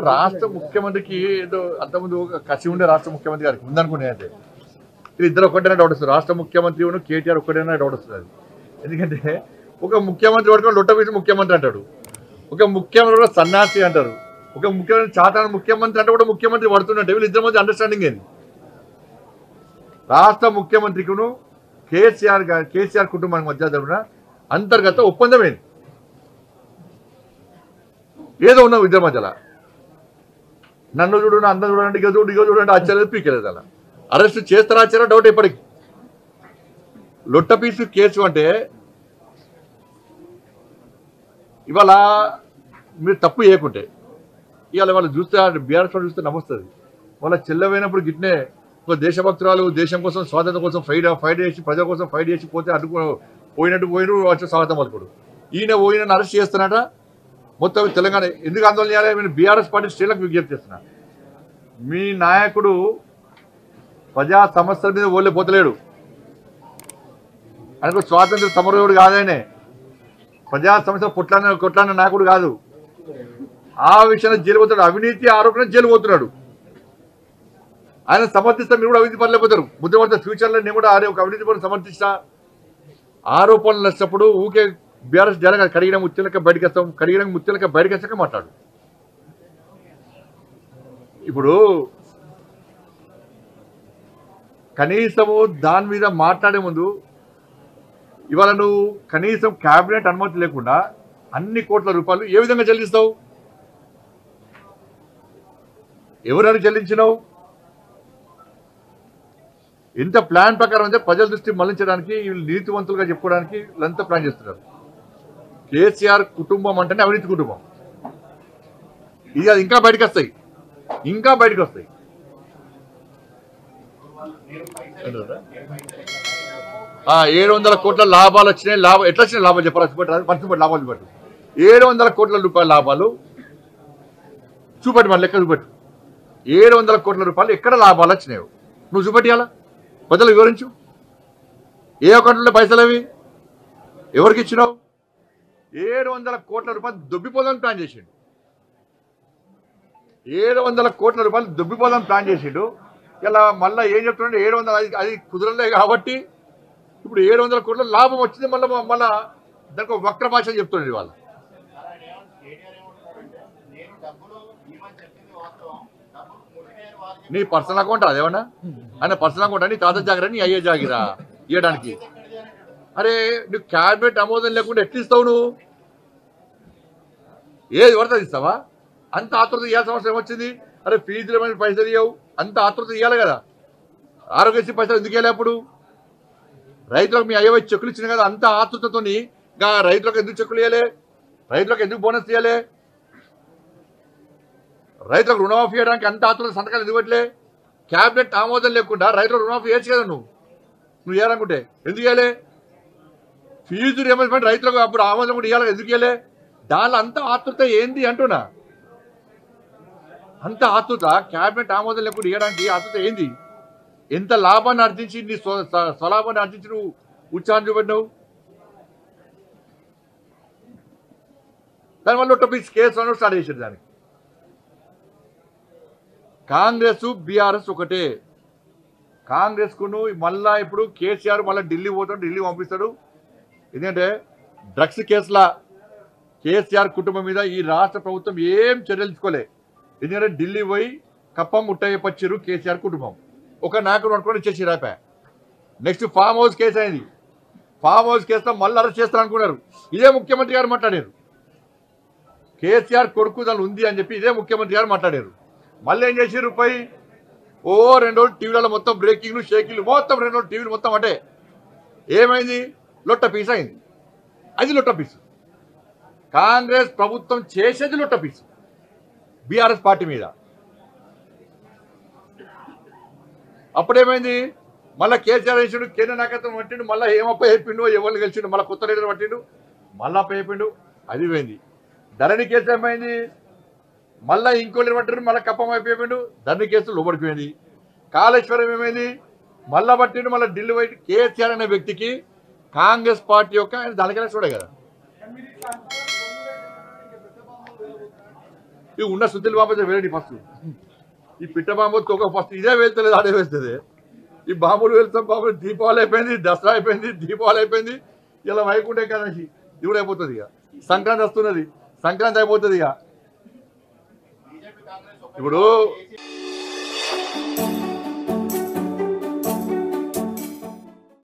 రాష్ట్ర ముఖ్యమంత్రికి ఏదో అంతకుముందు కసి ఉండే రాష్ట్ర ముఖ్యమంత్రి గారికి ఉందనుకునే అయితే ఇద్దరు ఒకటైనా డౌట్ వస్తుంది. రాష్ట్ర ముఖ్యమంత్రి కేటీఆర్ ఒకటైనా డౌట్ వస్తుంది. అది ఎందుకంటే ఒక ముఖ్యమంత్రి పడుకొని లొట్టపీసి ముఖ్యమంత్రి అంటాడు, ఒక ముఖ్యమంత్రి కూడా సన్యాసి అంటారు, ఒక ముఖ్యమంత్రి చాతాన ముఖ్యమంత్రి అంటే కూడా ముఖ్యమంత్రి పడుతున్నట్టు వీళ్ళిద్దరి మధ్య అండర్స్టాండింగ్ ఏంది? రాష్ట్ర ముఖ్యమంత్రికిను కేసీఆర్ కుటుంబానికి మధ్య జరిగిన అంతర్గత ఒప్పందం ఏంది? ఏదో ఉన్నావు ఇద్దరి మధ్యలో. నన్ను చూడండి, అందరూ చూడండి, ఇక చూడండి ఆశ్చర్యం పీకలేదు. అలా అరెస్ట్ చేస్తారా ఆశ్చర్య డౌట్ ఇప్పటికి. లొట్టపీసు కేసు అంటే ఇవాళ మీరు తప్పు చేయకుంటే ఇవాళ వాళ్ళు చూస్తే బీఆర్ఎస్ వాళ్ళు చూస్తే నమస్తుంది. వాళ్ళ చెల్లెమైనప్పుడు గిట్నే ఒక దేశభక్తురాలు దేశం కోసం స్వాతంత్రం కోసం ఫైట్ చేసి ప్రజల కోసం ఫైట్ చేసి పోతే పోయినట్టు వచ్చి స్వాగతం పలుకుడు. ఈయన పోయిన అరెస్ట్ చేస్తున్నట మొత్తం తెలంగాణ ఎందుకు ఆందోళన చేయాలి? నేను బీఆర్ఎస్ పార్టీ శ్రేణులకు విజ్ఞప్తి చేస్తున్నా. మీ నాయకుడు ప్రజా సమస్యల మీద ఓళ్ళే పోతలేడు. ఆయనకు స్వాతంత్ర సమరయోడు కాదనే, ప్రజా సమస్యలు కొట్లాడిన నాయకుడు కాదు. ఆ విషయంలో జైలు పోతాడు, అవినీతి ఆరోపణ జైలు పోతున్నాడు. ఆయన సమర్థిస్తే మీరు కూడా అవినీతి పడలేకపోతారు. ముద్రపడితే ఫ్యూచర్లో నేను కూడా ఒక అవినీతి పనులు సమర్థిస్తా. ఆరోపణలు వచ్చినప్పుడు ఊకే బీఆర్ఎస్ జరగ కడిగిన ముత్తులక బయటకు వస్తాం, కడిగిన ముత్తులక బయటకు వచ్చాక మాట్లాడు. ఇప్పుడు కనీసము దాని మీద మాట్లాడే ముందు ఇవాళ నువ్వు కనీసం క్యాబినెట్ అనుమతి లేకుండా అన్ని కోట్ల రూపాయలు ఏ విధంగా చెల్లిస్తావు? ఎవరైనా చెల్లించినావు? ఇంత ప్లాన్ ప్రకారం అంటే ప్రజల దృష్టి మళ్లించడానికి వీళ్ళు నీతివంతులుగా చెప్పుకోవడానికి వీళ్ళంతా ప్లాన్ చేస్తున్నారు. కేసీఆర్ కుటుంబం అంటేనే అవినీతి కుటుంబం. ఇది అది ఇంకా బయటకు వస్తాయి. 700 కోట్ల లాభాలు వచ్చినాయి. ఎట్లా వచ్చినాయి లాభాలు చెప్పాలి? పంచుబడి లాభాలు చూపెట్టు. 700 కోట్ల రూపాయల లాభాలు చూపెట్టు, మన లెక్క చూపెట్టు. 700 కోట్ల రూపాయలు ఎక్కడ లాభాలు వచ్చినాయో నువ్వు చూపెట్టాలా? ప్రజలు వివరించు. ఏ అకౌంట్లో పైసలు అవి ఎవరికి ఇచ్చినావు? 700 కోట్ల రూపాయలు దొబ్బిపోదాన్ని ప్లాన్ చేసిండు. 700 కోట్ల రూపాయలు దొబ్బిపోదాన్ని ప్లాన్ చేసిండు. ఇలా మళ్ళీ ఏం చెప్తున్నాడు? 700 అది కుదరలే కాబట్టి ఇప్పుడు 700 కోట్ల లాభం వచ్చింది. మళ్ళా దానికి ఒక వక్ర భాష చెప్తున్నాడు వాళ్ళు. నీ పర్సనల్ అకౌంట్ అదేమన్నా? ఆయన పర్సనల్ అకౌంట్ నీ తాత జాగిరా నీ అయ్యే జాగిరా ఇవ్వడానికి? అరే నువ్వు క్యాబినెట్ ఆమోదం లేకుండా ఎట్లా ఇస్తావు? నువ్వు ఏది పడుతుంది ఇస్తావా? అంత ఆతృత ఇవ్వాల్సిన అవసరం వచ్చింది. అరే ఫీజుల మీద పైసలు ఇవ్వవు, అంత ఆతృత ఇవ్వాలి కదా. ఆరోగ్యశ్రీ పైసలు ఎందుకు ఇవ్వాలి? అప్పుడు రైతులకు మీ అయ్యవై చెక్కులు ఇచ్చినాయి కదా, అంత ఆతృతతో రైతులకు ఎందుకు చెక్కులు ఇవ్వాలి? రైతులకు ఎందుకు బోనస్ ఇవ్వాలి? రైతులకు రుణమాఫీ చేయడానికి అంత ఆతృత సంతకాలు ఎందుకు పెట్టలే? క్యాబినెట్ ఆమోదం లేకుండా రైతులకు రుణమాఫీ చేయొచ్చు కదా. నువ్వు ఇవ్వాలనుకుంటే ఎందుకు ఇవ్వాలి? ఫీజు రియంబర్స్మెంట్ రైతులకు అప్పుడు ఆమోదం కూడా ఇవ్వాలి, ఎందుకు ఇవ్వాలి? దానిలో అంత ఆతృత ఏంది అంటున్నా. అంత ఆతృత క్యాబినెట్ ఆమోదం లేకుండా ఇవ్వడానికి ఆతృత ఏంది? ఎంత లాభాన్ని ఆర్జించి నీ స్వలాభాన్ని ఆర్జించి నువ్వు ఉత్సాహం చూపెట్టినావు? దానివల్ల టొపిక్స్ కేసు స్టార్ట్ చేసాడు. దానికి కాంగ్రెస్ బీఆర్ఎస్ ఒకటే. కాంగ్రెస్ కును మళ్ళా ఇప్పుడు కేసీఆర్ మళ్ళీ ఢిల్లీ పోతాడు, ఢిల్లీ పంపిస్తాడు. ఎందుకంటే డ్రగ్స్ కేసుల కేసీఆర్ కుటుంబం మీద ఈ రాష్ట్ర ప్రభుత్వం ఏం చర్యలు తీసుకోలే. ఎందుకంటే ఢిల్లీ పోయి కప్పం ముట్టయ్యపచ్చిరు కేసీఆర్ కుటుంబం. ఒక నాయకుడు పట్టుకొని ఇచ్చేసి రాపా. నెక్స్ట్ ఫామ్ హౌస్ కేసు అయింది. ఫామ్ హౌస్ కేసులో మళ్ళీ అరెస్ట్ చేస్తారు అనుకున్నారు. ఇదే ముఖ్యమంత్రి గారు మాట్లాడారు. కేసీఆర్ కొడుకు దాని ఉంది అని చెప్పి ఇదే ముఖ్యమంత్రి గారు మాట్లాడారు. మళ్ళీ ఏం చేసారు? పోయి 2 రోజులు టీవీలలో మొత్తం బ్రేకింగ్లు షేకింగ్లు మొత్తం 2 రోజులు టీవీలు మొత్తం అంటే ఏమైంది? లొట్ట పీస్ అయింది. అది లొట్ట పీసు. కాంగ్రెస్ ప్రభుత్వం చేసేది లొట్ట పీసు బీఆర్ఎస్ పార్టీ మీద. అప్పుడేమైంది? మళ్ళీ కేసీఆర్ వేసాడు, కేంద్ర నాయకత్వం పట్టిండు, మళ్ళీ ఏమప్ప చెప్పిండు, ఎవరిని గెలిచిండు, మళ్ళీ కొత్త లీడర్ పట్టిండు, మళ్ళీ అప్ప చెప్పిండు. అది పోయింది. ధరణి కేసు ఏమైంది? మళ్ళీ ఇంకో లీడర్ పట్టిండు, మళ్ళీ కప్పం అయిపోయిండు, ధరణి కేసు లోబడిపోయింది. కాళేశ్వరం ఏమైంది? మళ్ళా పట్టిండు, మళ్ళీ ఢిల్లీ పోయి. కేసీఆర్ అనే వ్యక్తికి కాంగ్రెస్ పార్టీ యొక్క ఆయన దానికైనా చూడే కదా. ఈ ఉన్న శుద్ధుల బాంబు వేయండి ఫస్ట్. ఈ పిట్ట బాంబు తోక ఫస్ట్ ఇదే వెళ్తలేదు, ఆడే వెళ్తుంది. ఈ బాంబులు వెళ్తాం, బాంబులు దీపావళి అయిపోయింది, దసరా అయిపోయింది, దీపావళి అయిపోయింది, ఇలా వైకుంఠ ఏకాదశి ఇది కూడా అయిపోతుంది. ఇక సంక్రాంతి వస్తున్నది, సంక్రాంతి అయిపోతుంది. ఇక ఇప్పుడు